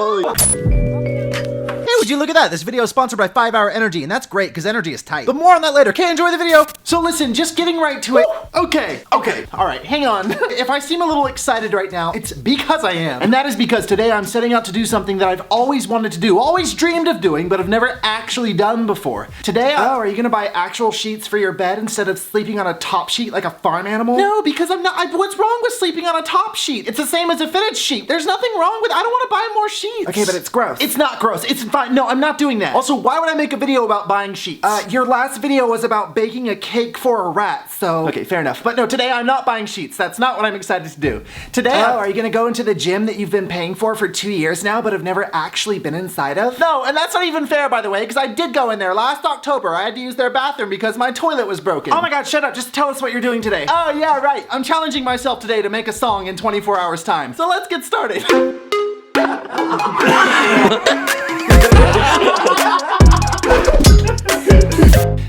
Hey, would you look at that? This video is sponsored by 5 Hour Energy, and that's great because energy is tight. But more on that later. Okay, enjoy the video. So listen, just getting right to it. Okay, all right, hang on. If I seem a little excited right now, it's because I am. And that is because today I'm setting out to do something that I've always wanted to do, always dreamed of doing, but have never actually done before. Today, are you gonna buy actual sheets for your bed instead of sleeping on a top sheet like a farm animal? No, because I'm not. What's wrong with sleeping on a top sheet? It's the same as a fitted sheet. There's nothing wrong with. I don't want to buy more sheets. Okay, but it's gross. It's not gross. It's fine. No, I'm not doing that. Also, why would I make a video about buying sheets? Your last video was about baking a cake for a rat, so... Okay, fair enough. But no, today I'm not buying sheets. That's not what I'm excited to do. Today, are you gonna go into the gym that you've been paying for 2 years now, but have never actually been inside of? No, and that's not even fair, by the way, because I did go in there last October. I had to use their bathroom because my toilet was broken. Oh my god, shut up. Just tell us what you're doing today. Oh yeah, right. I'm challenging myself today to make a song in 24 hours time. So let's get started.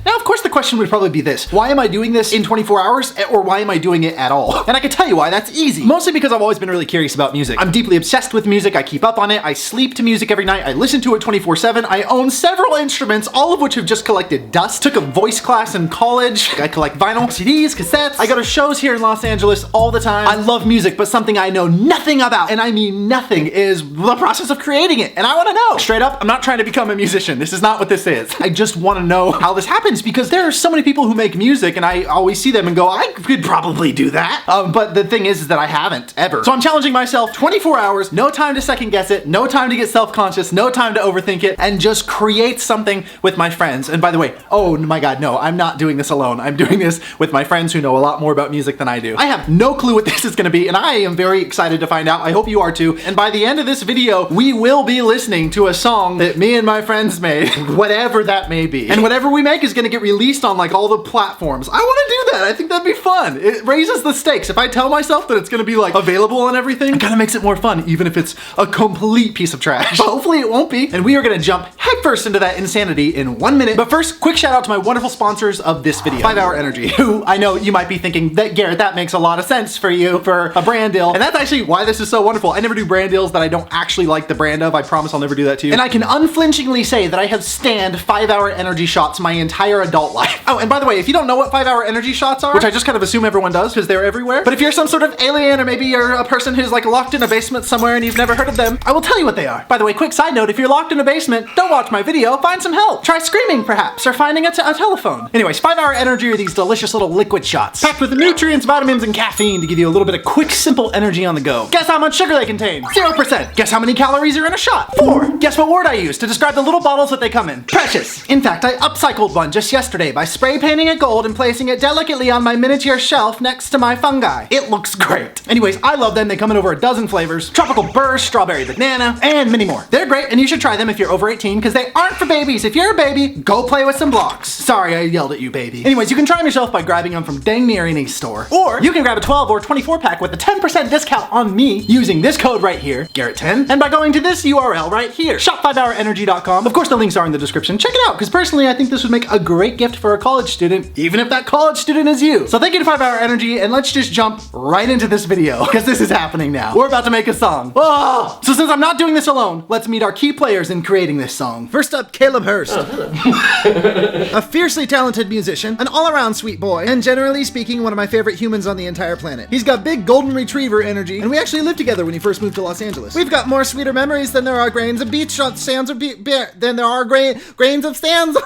Now, of course, the question would probably be this: why am I doing this in 24 hours, or why am I doing it at all? And I can tell you why. That's easy. Mostly because I've always been really curious about music. I'm deeply obsessed with music. I keep up on it. I sleep to music every night. I listen to it 24/7. I own several instruments, all of which have just collected dust. Took a voice class in college. I collect vinyl, CDs, cassettes. I go to shows here in Los Angeles all the time. I love music, but something I know nothing about, and I mean nothing, is the process of creating it. And I want to know. Straight up, I'm not trying to become a musician. This is not what this is. I just want to know how this happens, because there are so many people who make music and I always see them and go, I could probably do that. But the thing is that I haven't, ever. So I'm challenging myself 24 hours, no time to second guess it, no time to get self-conscious, no time to overthink it, and just create something with my friends. And by the way, oh my god, no, I'm not doing this alone. I'm doing this with my friends who know a lot more about music than I do. I have no clue what this is gonna be, and I am very excited to find out. I hope you are too. And by the end of this video, we will be listening to a song that me and my friends made, whatever that may be. And whatever we make is gonna get released on like all the platforms. I want to do that. I think that'd be fun. It raises the stakes. If I tell myself that it's gonna be like available and everything, it kind of makes it more fun, even if it's a complete piece of trash. But hopefully it won't be. And we are gonna jump headfirst into that insanity in 1 minute. But first, quick shout out to my wonderful sponsors of this video, 5 Hour Energy, who I know you might be thinking that, Garrett, that makes a lot of sense for you for a brand deal. And that's actually why this is so wonderful. I never do brand deals that I don't actually like the brand of. I promise I'll never do that to you. And I can unflinchingly say that I have stanned 5 Hour Energy shots my entire adult life. Oh, and by the way, if you don't know what 5 Hour Energy shots are, which I just kind of assume everyone does because they're everywhere, but if you're some sort of alien or maybe you're a person who's like locked in a basement somewhere and you've never heard of them, I will tell you what they are. By the way, quick side note, if you're locked in a basement, don't watch my video, find some help. Try screaming perhaps, or finding a telephone. Anyways, 5 Hour Energy are these delicious little liquid shots, packed with nutrients, vitamins, and caffeine to give you a little bit of quick, simple energy on the go. Guess how much sugar they contain? 0%. Guess how many calories are in a shot? 4. Guess what word I use to describe the little bottles that they come in? Precious. In fact, I upcycled one just yesterday by spray painting it gold and placing it delicately on my miniature shelf next to my fungi. It looks great. Anyways, I love them. They come in over a dozen flavors: tropical burst, strawberry banana, and many more. They're great, and you should try them if you're over 18, because they aren't for babies. If you're a baby, go play with some blocks. Sorry, I yelled at you, baby. Anyways, you can try them yourself by grabbing them from dang near any store. Or you can grab a 12 or 24 pack with a 10% discount on me using this code right here, Garrett10, and by going to this URL right here, shop5hourenergy.com. Of course, the links are in the description. Check it out, because personally, I think this would make a great gift for a college student, even if that college student is you. So thank you to 5 Hour Energy, and let's just jump right into this video, because this is happening now. We're about to make a song. Oh! So since I'm not doing this alone, let's meet our key players in creating this song. First up, Caleb Hurst. A fiercely talented musician, an all-around sweet boy, and generally speaking, one of my favorite humans on the entire planet. He's got big golden retriever energy, and we actually lived together when he first moved to Los Angeles. We've got more sweeter memories than there are grains of beach on sands of than there are grains of sand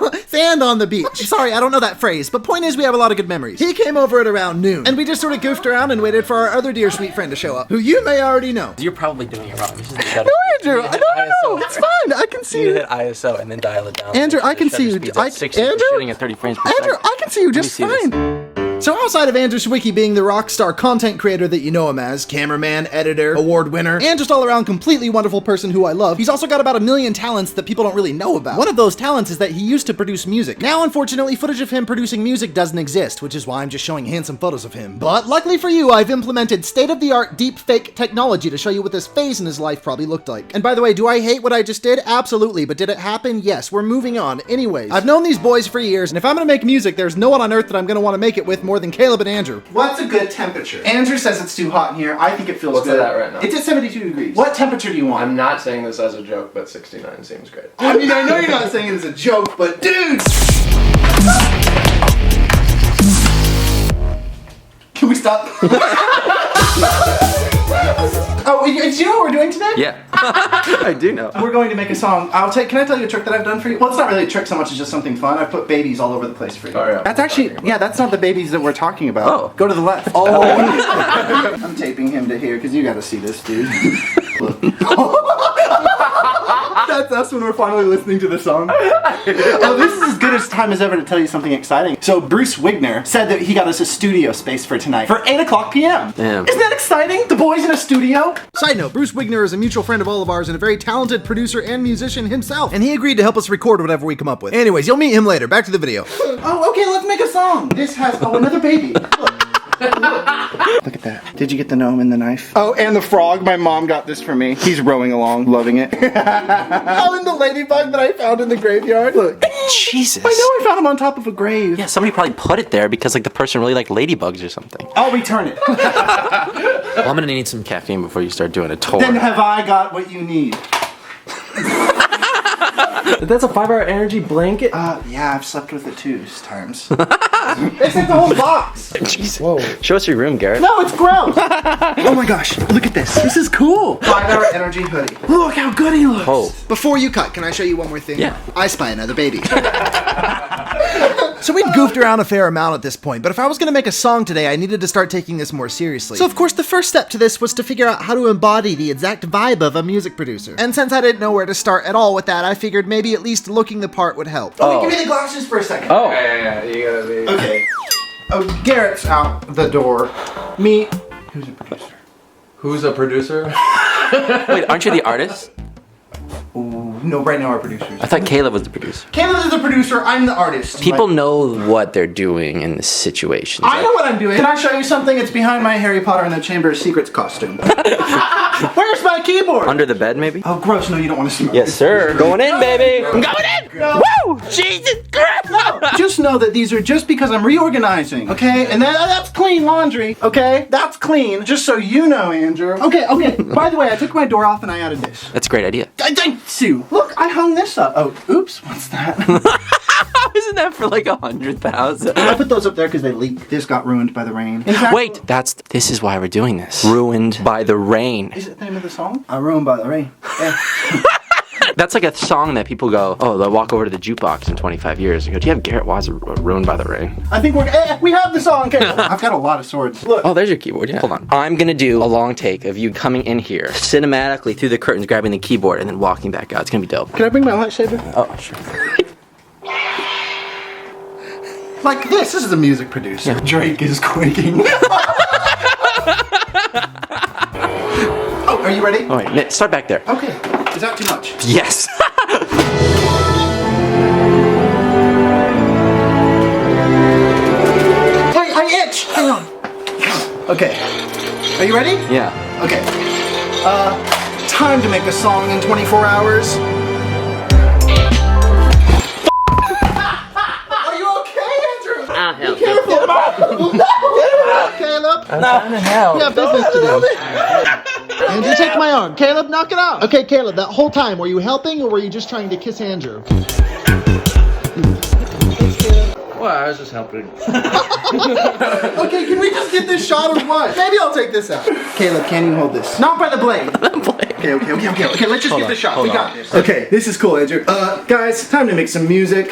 on the beach. Sorry, I don't know that phrase, but point is we have a lot of good memories. He came over at around noon, and we just sort of goofed around and waited for our other dear sweet friend to show up, who you may already know. You're probably doing it wrong. This is the shutter. No, Andrew, no, it's fine. I can see you. You hit ISO and then dial it down. Andrew, I can see you. Andrew, shooting at 30 frames per Andrew, second. I can see you just fine. So outside of Andrew Sawicki being the rock star content creator that you know him as, cameraman, editor, award winner, and just all around completely wonderful person who I love, he's also got about 1 million talents that people don't really know about. One of those talents is that he used to produce music. Now, unfortunately, footage of him producing music doesn't exist, which is why I'm just showing handsome photos of him. But luckily for you, I've implemented state-of-the-art deep fake technology to show you what this phase in his life probably looked like. And by the way, do I hate what I just did? Absolutely. But did it happen? Yes. We're moving on. Anyways, I've known these boys for years, and if I'm gonna make music, there's no one on earth that I'm gonna want to make it with more more than Caleb and Andrew. What's a good temperature? Andrew says it's too hot in here. I think it feels What's good. it at right now? It's at 72 degrees. What temperature do you want? I'm not saying this as a joke, but 69 seems great. I mean, I know you're not saying it as a joke, but dudes! Can we stop? Oh, do you know what we're doing today? Yeah. I do know. We're going to make a song. Can I tell you a trick that I've done for you? Well, it's not really a trick so much as just something fun. I've put babies all over the place for you. Oh, yeah. That's actually, yeah, that's not the babies that we're talking about. Oh. Go to the left. Oh. I'm taping him to here because you gotta see this, dude. Look. That's us when we're finally listening to the song. Oh, this is as good a time as ever to tell you something exciting. So Bruce Wigner said that he got us a studio space for tonight for 8 o'clock p.m. Damn. Isn't that exciting? The boys in a studio? Side note, Bruce Wigner is a mutual friend of all of ours and a very talented producer and musician himself, and he agreed to help us record whatever we come up with. Anyways, you'll meet him later. Back to the video. Oh, okay, let's make a song. This has, another baby. Look. Look at that. Did you get the gnome and the knife? Oh, and the frog. My mom got this for me. He's rowing along, loving it. Oh, and the ladybug that I found in the graveyard. Look. Jesus. I know I found him on top of a grave. Yeah, somebody probably put it there because like the person really liked ladybugs or something. I'll return it. Well, I'm gonna need some caffeine before you start doing a tour. Then have I got what you need? That's a 5-hour energy blanket? Yeah, I've slept with it 2 times. It's in the whole box. Jesus. Whoa. Show us your room, Garrett. No, it's gross. Oh my gosh, look at this. This is cool. 5-hour energy hoodie. Look how good he looks. Oh. Before you cut, can I show you one more thing? Yeah. I spy another baby. So we'd goofed around a fair amount at this point, but if I was going to make a song today, I needed to start taking this more seriously. So of course the first step to this was to figure out how to embody the exact vibe of a music producer. And since I didn't know where to start at all with that, I figured maybe at least looking the part would help. Oh, give me the glasses for a second. Oh. Yeah, you gotta be. Okay. Oh, Garrett's out the door. Me. Who's a producer? Who's a producer? Wait, aren't you the artist? Ooh, no, right now our producers. I thought Caleb was the producer. Caleb is the producer, I'm the artist. People know what they're doing in this situation. I know what I'm doing. Can I show you something? It's behind my Harry Potter and the Chamber of Secrets costume. Where's my keyboard? Under the bed, maybe? Oh, gross. No, you don't want to see my Yes, sir. Going in, baby. I'm going in. No. Woo! Jesus Christ! Just know that these are just because I'm reorganizing, okay? And that's clean laundry, okay? That's clean, just so you know, Andrew. Okay. By the way, I took my door off and I added this. That's a great idea. Sue, look, I hung this up. Oh, oops, what's that? Isn't that for like 100,000? I put those up there because they leaked. This got ruined by the rain. In fact, Wait, this is why we're doing this. Ruined by the rain. Is it the name of the song? I'm ruined by the rain. Yeah. That's like a song that people go, oh, they'll walk over to the jukebox in 25 years and go, do you have Garrett Waz Ruined by the Rain? I think we have the song. Okay. I've got a lot of swords. Look. Oh, there's your keyboard, yeah. Hold on. I'm gonna do a long take of you coming in here, cinematically through the curtains, grabbing the keyboard, and then walking back out. It's gonna be dope. Can I bring my lightsaber? Oh, sure. Like this. This is a music producer. Yeah. Drake is quaking. Oh, are you ready? Oh, wait, start back there. Okay. Is that too much? Yes. Hey, I itch. Hang on. Okay. Are you ready? Yeah. Okay. Time to make a song in 24 hours. Are you okay, Andrew? I'll help you. Careful. No. Caleb. I'm trying to help. We have business to do. Andrew, take my arm. Caleb, knock it out. Okay, Caleb, that whole time, were you helping or were you just trying to kiss Andrew? Well, I was just helping. Okay, can we just get this shot or what? Maybe I'll take this out. Caleb, can you hold this? Not by the blade. Okay, let's just get the shot. We got this. Okay, this is cool, Andrew. Guys, time to make some music.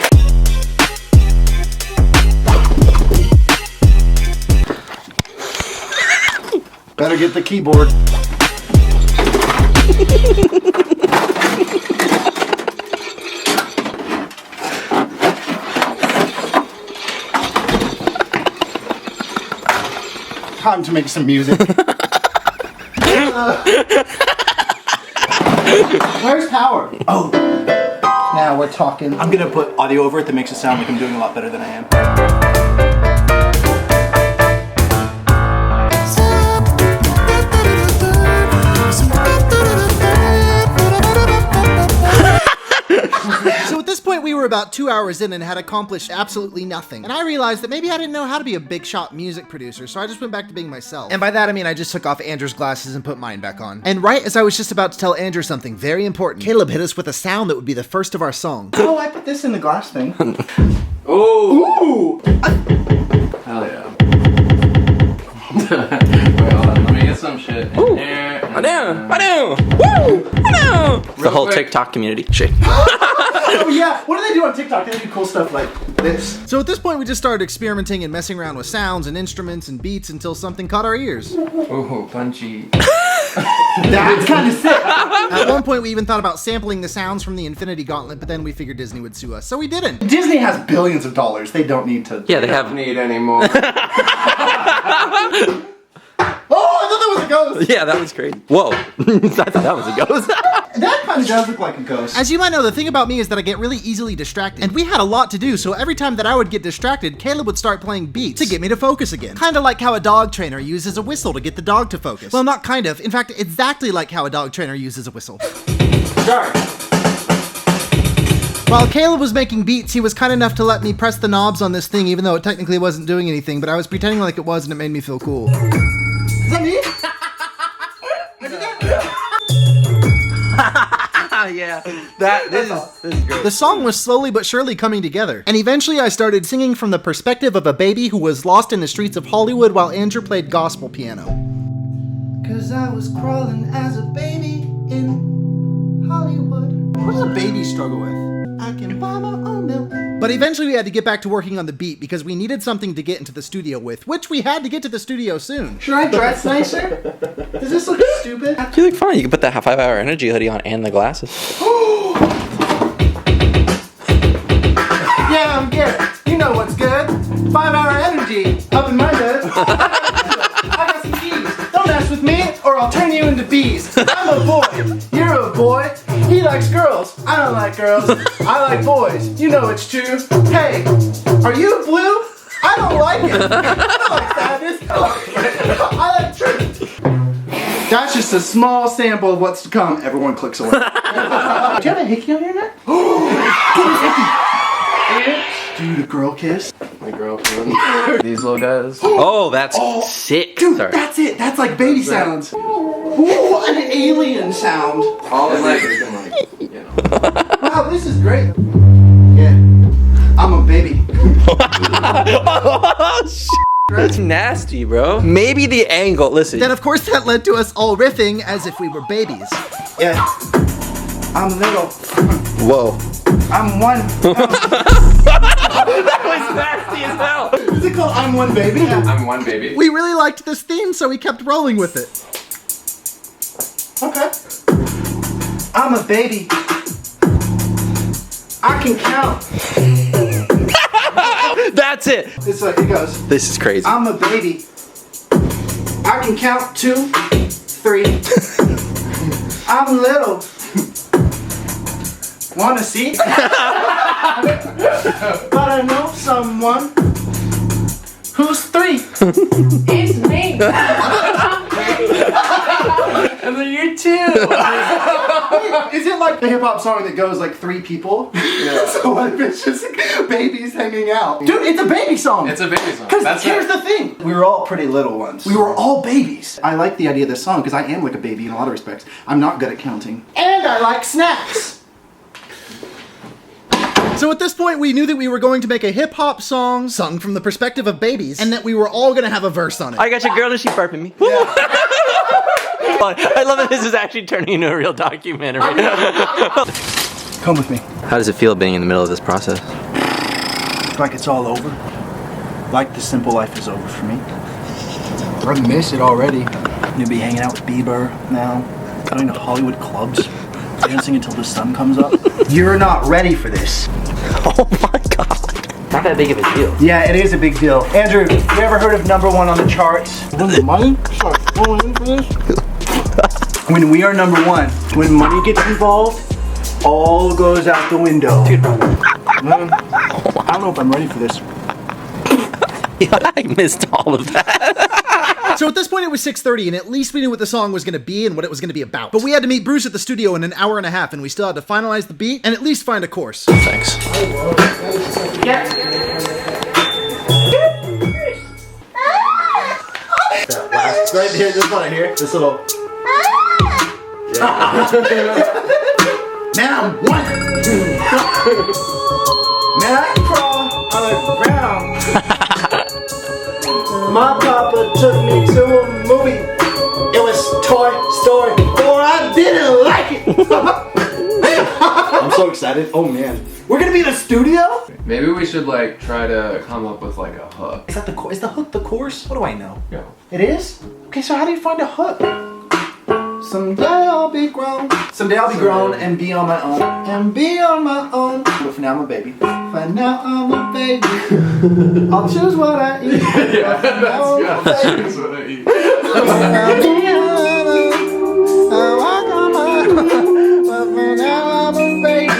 Better get the keyboard. Time to make some music. Where's power? Oh, now we're talking. I'm gonna put audio over it that makes it sound like I'm doing a lot better than I am. So at this point, we were about 2 hours in and had accomplished absolutely nothing. And I realized that maybe I didn't know how to be a big shot music producer, so I just went back to being myself. And by that I mean I just took off Andrew's glasses and put mine back on. And right as I was just about to tell Andrew something very important, Caleb hit us with a sound that would be the first of our song. Oh, I put this in the glass thing. Oh! Ooh! Hell yeah. Wait, hold on. Let me get some shit in here. I know! Woo! I know! The whole quick. TikTok community. Shit. Oh yeah, what do they do on TikTok? They do cool stuff like this. So at this point we just started experimenting and messing around with sounds and instruments and beats until something caught our ears. Ooh, punchy. That's kind of sick. At one point we even thought about sampling the sounds from the Infinity Gauntlet, but then we figured Disney would sue us, so we didn't. Disney has billions of dollars. They don't need to. Yeah, they Don't have. need any more. Oh, I thought that was a ghost. Yeah, that was crazy. Whoa. I thought that was a ghost. That kind of does look like a ghost. As you might know, the thing about me is that I get really easily distracted, and we had a lot to do, so every time that I would get distracted, Caleb would start playing beats to get me to focus again. Kinda like how a dog trainer uses a whistle to get the dog to focus. Well, not kind of. In fact, exactly like how a dog trainer uses a whistle. Start. While Caleb was making beats, he was kind enough to let me press the knobs on this thing, even though it technically wasn't doing anything, but I was pretending like it was, and it made me feel cool. Is that me? Yeah. This is great. The song was slowly but surely coming together, and eventually I started singing from the perspective of a baby who was lost in the streets of Hollywood while Andrew played gospel piano. 'Cause I was crawling as a baby in Hollywood. What does a baby struggle with? I can buy my own milk. But eventually we had to get back to working on the beat because we needed something to get into the studio with, which we had to get to the studio soon. Should I dress nicer? Does this look stupid? You look fine. You can put that 5-hour energy hoodie on and the glasses. Yeah, I'm Garrett. You know what's good. 5-hour energy up in my hood. I got some keys. Don't mess with me or I'll turn you into bees. I'm a boy. You're a boy. He likes girls. I don't like girls. I like boys. You know it's true. Hey, are you blue? I don't like it. I don't like sadness. I like truth. That's just a small sample of what's to come. Everyone clicks away. Do you have a hickey on your neck? Get his hickey. Dude, a girl kiss? My girlfriend. These little guys. Oh, that's sick. Dude, Sorry. that's it. That's like baby sounds. Ooh, an alien sound. All in like, you can like, you know. Wow, this is great. Yeah, I'm a baby. Oh, shit. That's nasty, bro. Maybe the angle. Listen. Then of course that led to us all riffing as if we were babies. Yeah, I'm little. Whoa. I'm one. That was nasty as hell. Is it called I'm One Baby? I'm one baby. We really liked this theme, so we kept rolling with it. Okay. I'm a baby. I can count. That's it. It's like it goes. This is crazy. I'm a baby. I can count 2, 3. I'm little. Wanna see? But I know someone who's 3. It's me. And then you're 2. Is it like the hip hop song that goes like 3 people? Yeah. So what if it's just babies hanging out? Dude, it's a baby song. It's a baby song. Because That's here's it. the thing. We were all pretty little ones. We were all babies. I like the idea of this song because I am like a baby in a lot of respects. I'm not good at counting. And I like snacks. So at this point, we knew that we were going to make a hip-hop song sung from the perspective of babies, and that we were all gonna have a verse on it. I got your girl and she burping me. I love that this is actually turning into a real documentary. Come with me. How does it feel being in the middle of this process? Like it's all over. Like the simple life is over for me. I miss it already. I'm gonna be hanging out with Bieber now, going to Hollywood clubs, dancing until the sun comes up. You're not ready for this. Oh my god. Not that big of a deal. Yeah, it is a big deal. Andrew, you ever heard of #1 on the charts? When money starts flowing in for this? When we are #1, when money gets involved, all goes out the window. Dude, I don't know if I'm ready for this. I missed all of that. So at this point it was 6:30, and at least we knew what the song was going to be and what it was going to be about. But we had to meet Bruce at the studio in an hour and a half, and we still had to finalize the beat and at least find a chorus. Thanks. Right here, this one right here, this little. Man, I'm one. Man, I crawl on the ground. My papa took me to a movie. It was Toy Story 4. I didn't like it. I'm so excited. Oh man, we're gonna be in a studio. Maybe we should like try to come up with like a hook. Is that the is the hook the chorus? What do I know? Yeah. It is? Okay, so how do you find a hook? Someday I'll be grown. Someday I'll be grown and be on my own. And be on my own. But for now I'm a baby. For now I'm a baby. I'll choose what I eat. Yeah, For now I'm a that's baby. good. What I eat. But for now I'm a baby.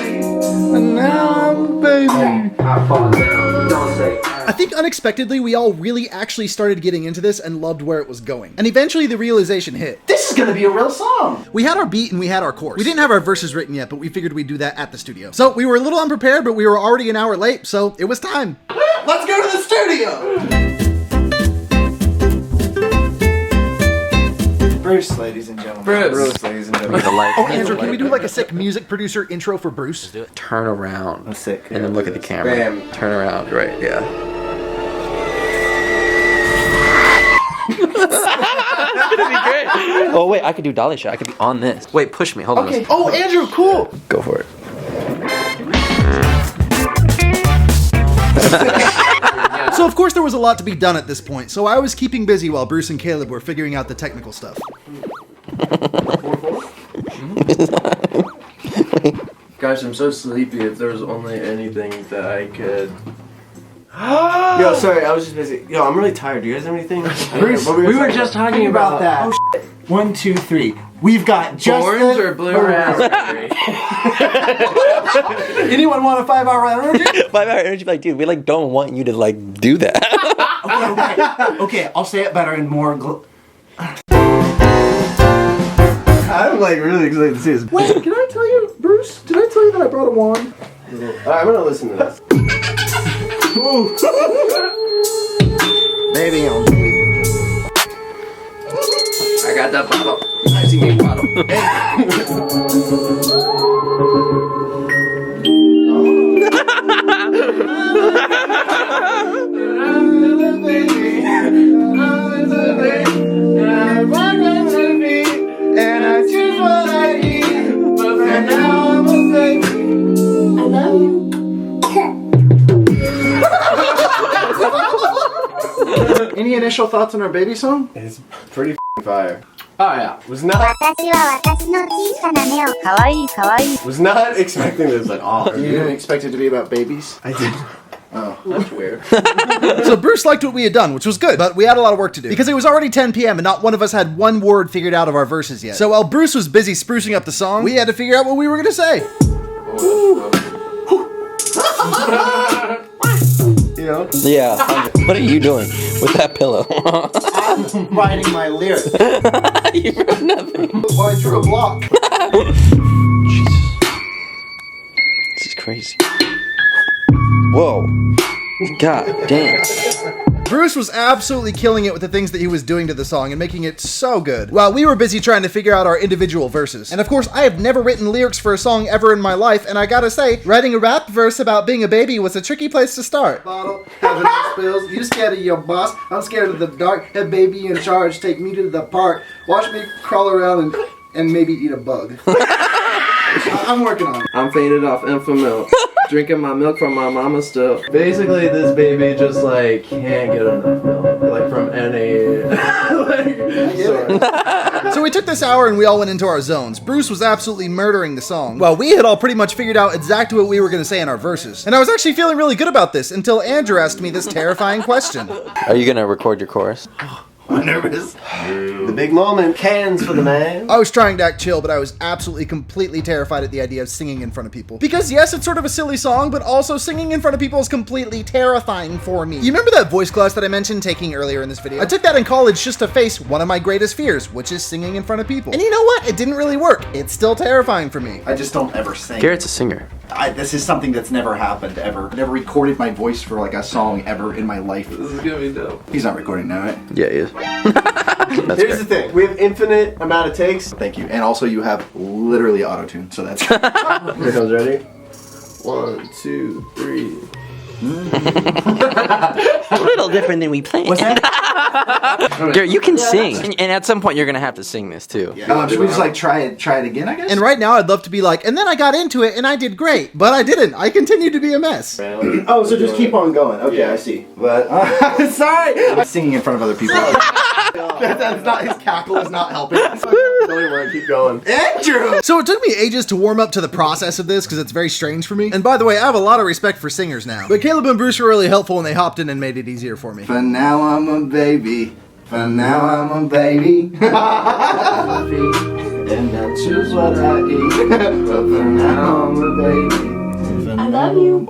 And now I'm a baby. I'm falling down. Don't say. I think unexpectedly we all really actually started getting into this and loved where it was going. And eventually the realization hit. This is gonna be a real song. We had our beat and we had our chorus. We didn't have our verses written yet, but we figured we'd do that at the studio. So we were a little unprepared, but we were already an hour late, so it was time. Let's go to the studio. Bruce, ladies and gentlemen. Bruce. ladies and gentlemen. Oh, Andrew, can we do like a sick music producer intro for Bruce? Turn around. That's sick. And then look at the camera. Bam. Turn around, right, yeah. Oh wait, I could do dolly shot. I could be on this. Wait, push me. Hold on. Okay. Oh, Andrew, cool. Go for it. So of course there was a lot to be done at this point, so I was keeping busy while Bruce and Caleb were figuring out the technical stuff. Guys, I'm so sleepy. If there was only anything that I could. Yo, sorry, I was just busy. Yo, I'm really tired. Do you guys have anything? Bruce, What We were talking just about? talking about that. Oh, shit. 1, 2, 3. We've got Orange Justin. or blue raspberry? Anyone want a 5-hour energy? 5-hour energy, like, dude, we like don't want you to like do that. Okay, I'll say it better and more. I'm like really excited to see this. Wait, can I tell you, Bruce? Did I tell you that I brought a wand? Alright, I'm gonna listen to this. Baby, I got that bottle. I see me bottle. and I choose what I eat. But for now I'm a baby. Any initial thoughts on our baby song? It's pretty f***ing fire. Oh yeah. Was not expecting this at all. You didn't expect it to be about babies? I did. Oh, that's weird. So Bruce liked what we had done, which was good, but we had a lot of work to do. Because it was already 10 p.m. and not one of us had one word figured out of our verses yet. So while Bruce was busy sprucing up the song, we had to figure out what we were going to say. You know? Yeah. What are you doing with that pillow? I'm writing my lyrics. You wrote nothing. Well, I drew a block. Jesus. This is crazy. Whoa. God damn. Bruce was absolutely killing it with the things that he was doing to the song and making it so good, while we were busy trying to figure out our individual verses. And of course, I have never written lyrics for a song ever in my life, and I gotta say, writing a rap verse about being a baby was a tricky place to start. Bottle, having no spills. You scared of your boss. I'm scared of the dark. Head baby in charge. Take me to the park. Watch me crawl around and maybe eat a bug. I'm working on it. I'm faded off Enfamil. Drinking my milk from my mama still. Basically, this baby just like can't get enough milk. Like from any. So we took this hour and we all went into our zones. Bruce was absolutely murdering the song, while we had all pretty much figured out exactly what we were gonna say in our verses. And I was actually feeling really good about this until Andrew asked me this terrifying question. Are you gonna record your chorus? I'm nervous. The big moment. Cans for the man. I was trying to act chill, but I was absolutely completely terrified at the idea of singing in front of people. Because yes, it's sort of a silly song, but also singing in front of people is completely terrifying for me. You remember that voice class that I mentioned taking earlier in this video? I took that in college just to face one of my greatest fears, which is singing in front of people. And you know what? It didn't really work. It's still terrifying for me. I just don't ever sing. Garrett's a singer. This is something that's never happened ever. I never recorded my voice for like a song ever in my life. This is gonna be dope. He's not recording now, right? Yeah, he is. Here's the thing. We have infinite amount of takes. Thank you. And also you have literally auto-tune, so that's... Here comes, ready? 1, 2, 3. A little different than we planned. What's that? Garrett, you can sing. And at some point, you're going to have to sing this, too. Should we just like try it again, I guess? And right now I'd love to be like, and then I got into it and I did great, but I didn't. I continued to be a mess. Oh, so just keep on going. Okay, I see. But, sorry! I'm singing in front of other people. That's not, his cackle is not helping. Don't worry, keep going. Andrew! So it took me ages to warm up to the process of this because it's very strange for me. And by the way, I have a lot of respect for singers now. But Caleb and Bruce were really helpful and they hopped in and made it easier for me. For now I'm a baby. For now I'm a baby. And I choose what I eat. But for now I'm a baby. I love you.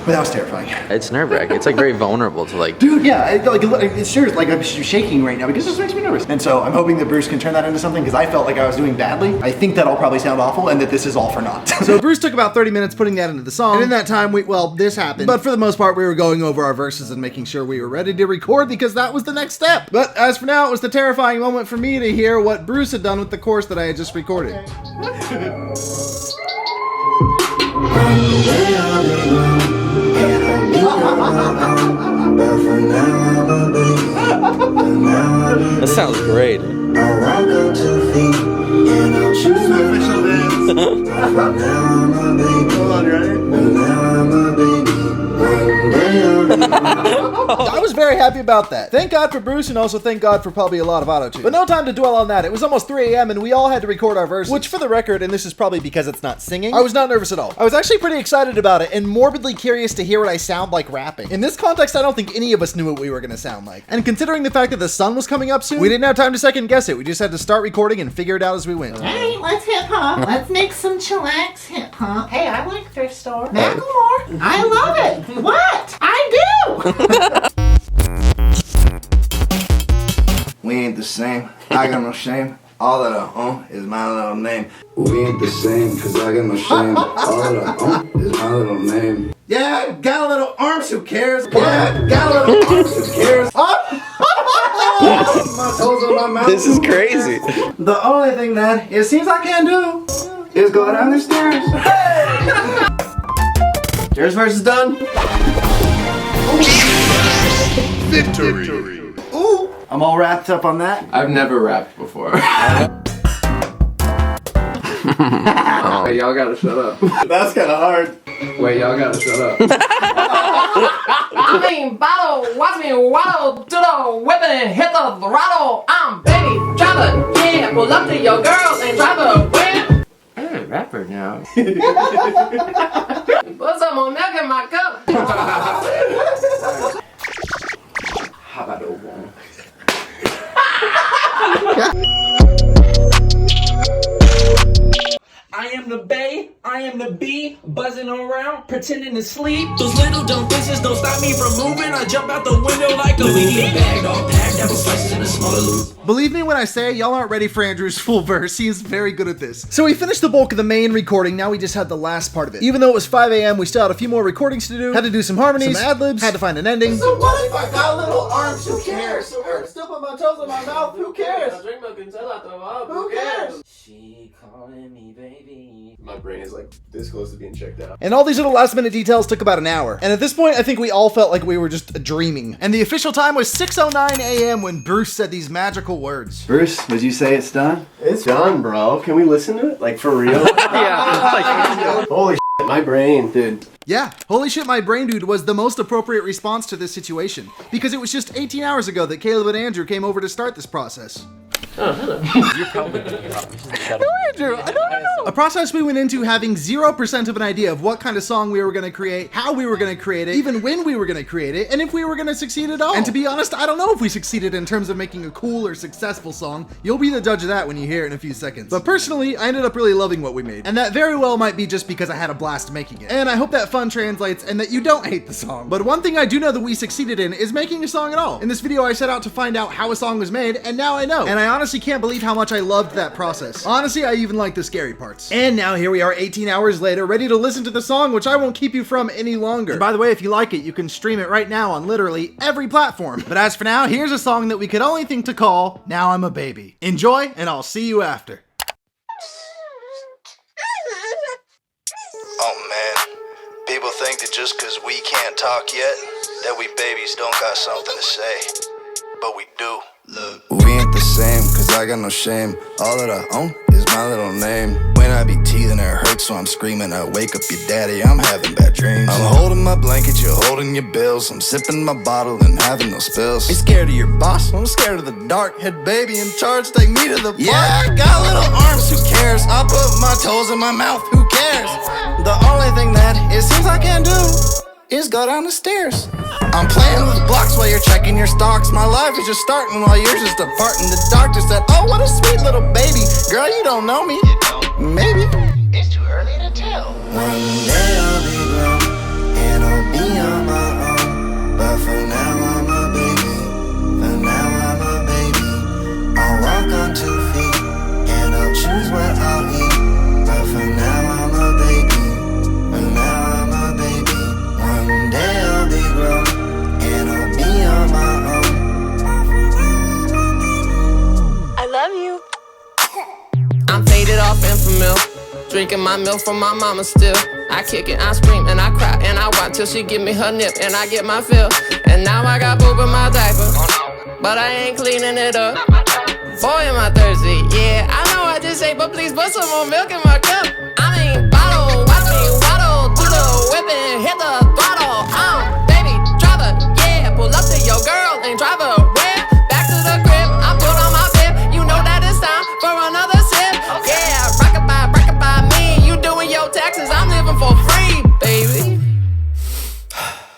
But that was terrifying. It's nerve-wracking. It's like very vulnerable to like... Dude, yeah, it's serious. Like I'm shaking right now because this makes me nervous. And so I'm hoping that Bruce can turn that into something because I felt like I was doing badly. I think that I'll probably sound awful and that this is all for naught. So Bruce took about 30 minutes putting that into the song. And in that time, this happened. But for the most part, we were going over our verses and making sure we were ready to record because that was the next step. But as for now, it was the terrifying moment for me to hear what Bruce had done with the chorus that I had just recorded. That sounds great. I was very happy about that. Thank God for Bruce and also thank God for probably a lot of auto-tune. But no time to dwell on that. It was almost 3 a.m. and we all had to record our verses. Which for the record, and this is probably because it's not singing, I was not nervous at all. I was actually pretty excited about it and morbidly curious to hear what I sound like rapping. In this context, I don't think any of us knew what we were gonna sound like. And considering the fact that the sun was coming up soon, we didn't have time to second guess it. We just had to start recording and figure it out as we went. Hey, let's hip hop. Let's make some chillax hip hop. Hey, I like thrift store. Macklemore. I love it. What? I do. We ain't the same. I got no shame. All that I own is my little name. We ain't the same, cause I got no shame. All that I own is my little name. Yeah, got a little arms, who cares? Yeah, got a little arms, who cares? My toes on my mouth. This is crazy. The only thing that it seems I can do is go down the stairs. Yours verse is done. Victory. Ooh, I'm all wrapped up on that. I've never rapped before. Hey, y'all gotta shut up. That's kind of hard. Wait, y'all gotta shut up. I mean, bottle, watch me waddle to the whip and hit the throttle. I'm baby driver, yeah, pull up to your girls and drive her whip. I'm a rapper now. Put some more milk in my cup. How about a one? I am the Bay, I am the B, buzzing around, pretending to sleep. Those little dumb faces don't stop me from moving. I jump out the window like a weenie bag, all packed, apple slices in a smaller loop. Believe me when I say y'all aren't ready for Andrew's full verse. He is very good at this. So we finished the bulk of the main recording. Now we just had the last part of it. Even though it was 5 a.m., we still had a few more recordings to do. Had to do some harmonies, some ad-libs, had to find an ending. So what if I got little arms? Who cares? So still put my toes in my mouth. Who cares? Who cares? She calling me baby. My brain is like this close to being checked out. And all these little last minute details took about an hour. And at this point, I think we all felt like we were just dreaming. And the official time was 6:09 a.m. when Bruce said these magical words. Bruce, would you say it's done? It's done, bro. Can we listen to it? Like for real? Yeah. Holy shit, my brain, dude. Yeah, holy shit, my brain dude was the most appropriate response to this situation. Because it was just 18 hours ago that Caleb and Andrew came over to start this process. Oh, hello. You're probably gonna get off. This is the shadow. Andrew, I don't know. A process we went into having 0% of an idea of what kind of song we were going to create, how we were going to create it, even when we were going to create it, and if we were going to succeed at all. And to be honest, I don't know if we succeeded in terms of making a cool or successful song. You'll be the judge of that when you hear it in a few seconds. But personally, I ended up really loving what we made. And that very well might be just because I had a blast making it. And I hope that fun translates and that you don't hate the song. But one thing I do know that we succeeded in is making a song at all. In this video, I set out to find out how a song was made, and now I know. And I honestly can't believe how much I loved that process. Honestly, I even like the scary parts. And now here we are 18 hours later, ready to listen to the song, which I won't keep you from any longer. And by the way, if you like it, you can stream it right now on literally every platform. But as for now, here's a song that we could only think to call Now I'm a Baby. Enjoy, and I'll see you after. Oh man, people think that just cause we can't talk yet, that we babies don't got something to say. But we do. Look, we ain't the same, cause I got no shame. All that I own is my little name. When I be teething, it hurts, so I'm screaming. I wake up your daddy, I'm having bad dreams. I'm holding my blanket, you're holding your bills. I'm sipping my bottle and having no spills. Ain't scared of your boss, I'm scared of the dark. Head baby in charge, take me to the park. Yeah, I got little arms, who cares? I put my toes in my mouth, who cares? The only thing that it seems I can do is go down the stairs. I'm playing with blocks while you're checking your stocks. My life is just starting while yours is departing. The doctor said, oh, what a sweet little baby. Girl, you don't know me. Maybe. It's too early to tell. One day I'll be grown and I'll be on my own. But for now I'm a baby. For now I'm a baby. I'll walk on 2 feet and I'll choose what I'll eat. But for now I'm a baby. For now I'm a baby. One day I'll be grown and I'll be on my own. I love you. I'm faded off Infamil, drinking my milk from my mama still. I kick it, I scream, and I cry, and I watch till she give me her nip, and I get my fill. And now I got poop in my diaper, but I ain't cleaning it up. Boy, am I thirsty, yeah, I know I just ate, but please put some more milk in my cup. I mean, bottle, watch me waddle, do the whip and hit the throttle. Baby, driver, yeah, pull up to your girl and drive her where? Back to the crib, I put on my bib, you know that it's time for another sip. Yeah, rock-a-bye me, you doing your taxes, I'm living for free, baby.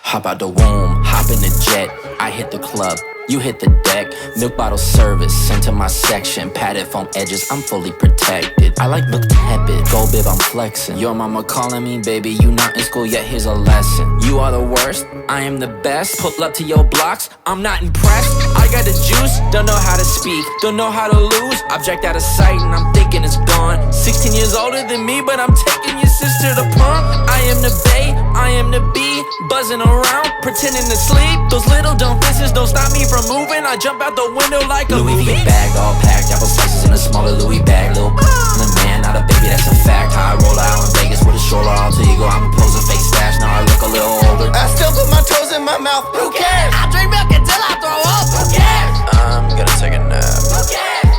Hop out the womb, hop in the jet. I hit the club, you hit the deck. Milk bottle service, sent to my section. Padded foam edges, I'm fully protected. I like milk tepid, gold bib, I'm flexing. Your mama calling me, baby, you not in school yet, here's a lesson. You are the worst, I am the best. Pull up to your blocks, I'm not impressed. I got the juice, don't know how to speak, don't know how to lose. Object out of sight and I'm thinking it's gone. 16 years older than me, but I'm taking your sister to prom. I am the bae, I am the bee, buzzing around, pretending to sleep. Those little dumb faces don't stop me from moving. I jump out the window like a Louis movie. V bag, all packed, apple slices in a smaller Louis bag. Little the man, not a baby, that's a fact. How I roll out in Vegas with a stroller alter ego. I'm posing fake stash, now I look a little older. I still put my toes in my mouth, who cares? I drink milk until I throw up, who cares? I'm gonna take a nap. Who cares?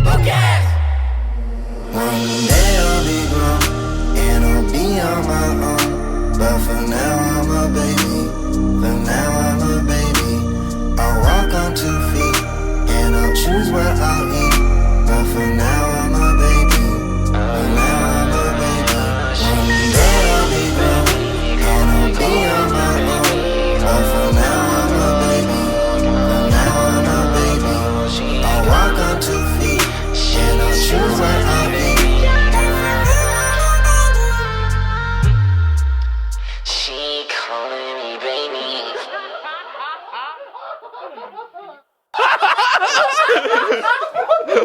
Who cares? One day I'll be grown and I'll be on my own. But for now I'm a baby. For now I'm a baby. I'll walk on 2 feet and I'll choose what I'll eat. But for now I'm a baby. For now I'm a baby. One day I'll be grown and I'll be on my own. But for now I'm a baby. For now I'm a baby. I'll walk on 2 feet and I'll choose what I'll eat. She calling me baby.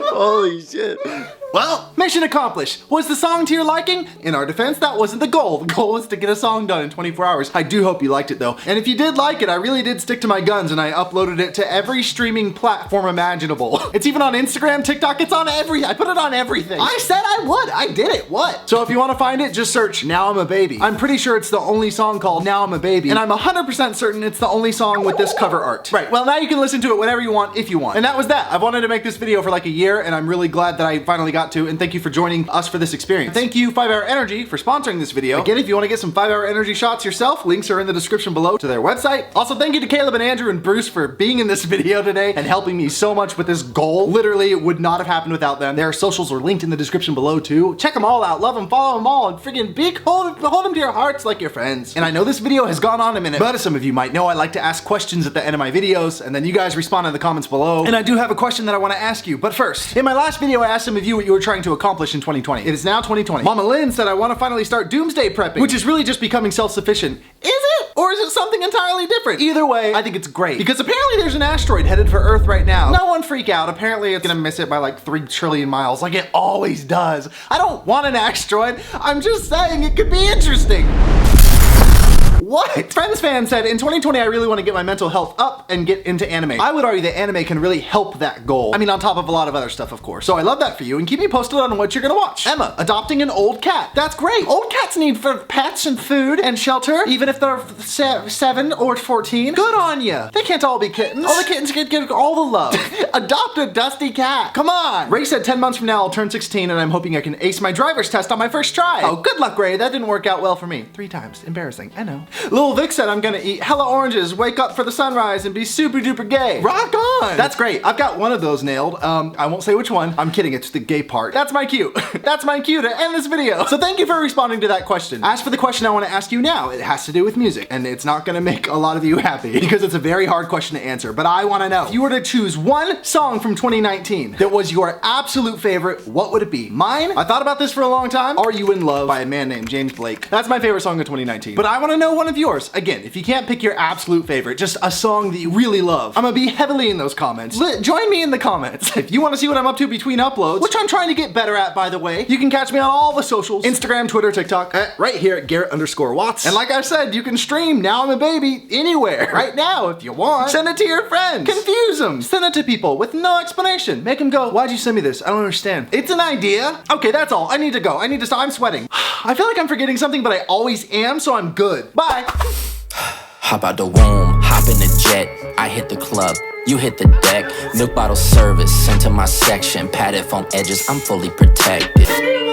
Holy shit. Well, mission accomplished. Was the song to your liking? In our defense, that wasn't the goal. The goal was to get a song done in 24 hours. I do hope you liked it though. And if you did like it, I really did stick to my guns and I uploaded it to every streaming platform imaginable. It's even on Instagram, TikTok, it's on I put it on everything. I said I would, I did it, what? So if you want to find it, just search Now I'm a Baby. I'm pretty sure it's the only song called Now I'm a Baby. And I'm 100% certain it's the only song with this cover art. Right, well now you can listen to it whenever you want, if you want. And that was that. I've wanted to make this video for like a year and I'm really glad that I finally got got to, and thank you for joining us for this experience. Thank you 5 Hour Energy for sponsoring this video. Again, if you want to get some 5 Hour Energy shots yourself, links are in the description below to their website. Also, thank you to Caleb and Andrew and Bruce for being in this video today and helping me so much with this goal. Literally, it would not have happened without them. Their socials are linked in the description below too. Check them all out, love them, follow them all, and friggin' hold them to your hearts like your friends. And I know this video has gone on a minute, but as some of you might know, I like to ask questions at the end of my videos, and then you guys respond in the comments below. And I do have a question that I want to ask you, but first, in my last video, I asked some of you what you were trying to accomplish in 2020. It is now 2020. Mama Lynn said I want to finally start doomsday prepping, which is really just becoming self-sufficient. Is it? Or is it something entirely different? Either way, I think it's great, because apparently there's an asteroid headed for Earth right now. No one freak out. Apparently it's gonna miss it by like 3 trillion miles, like it always does. I don't want an asteroid. I'm just saying it could be interesting. What? Friends fan said, in 2020, I really want to get my mental health up and get into anime. I would argue that anime can really help that goal. I mean, on top of a lot of other stuff, of course. So I love that for you, and keep me posted on what you're gonna watch. Emma, adopting an old cat. That's great. Old cats need for pets and food and shelter, even if they're 7 or 14. Good on ya. They can't all be kittens. All the kittens get all the love. Adopt a dusty cat. Come on. Ray said 10 months from now, I'll turn 16, and I'm hoping I can ace my driver's test on my first try. Oh, good luck, Ray. That didn't work out well for me. 3 times. Embarrassing. I know. Lil Vic said I'm gonna eat hella oranges, wake up for the sunrise, and be super duper gay. Rock on! That's great. I've got one of those nailed. I won't say which one. I'm kidding, it's the gay part. That's my cue. That's my cue to end this video. So thank you for responding to that question. As for the question I want to ask you now, it has to do with music, and it's not gonna make a lot of you happy because it's a very hard question to answer, but I want to know. If you were to choose one song from 2019 that was your absolute favorite, what would it be? Mine? I thought about this for a long time. Are You in Love by a man named James Blake. That's my favorite song of 2019. But I want to know one of yours. Again, if you can't pick your absolute favorite, just a song that you really love, I'm gonna be heavily in those comments. Join me in the comments. If you want to see what I'm up to between uploads, which I'm trying to get better at, by the way, you can catch me on all the socials, Instagram, Twitter, TikTok, right here at Garrett_Watts. And like I said, you can stream Now I'm a Baby anywhere, right now if you want. Send it to your friends. Confuse them. Send it to people with no explanation. Make them go, why'd you send me this? I don't understand. It's an idea. Okay, that's all. I need to go. I need to stop. I'm sweating. I feel like I'm forgetting something, but I always am, so I'm good. Bye. Hop out the womb, hop in the jet. I hit the club, you hit the deck. Milk bottle service, sent to my section. Padded foam edges, I'm fully protected.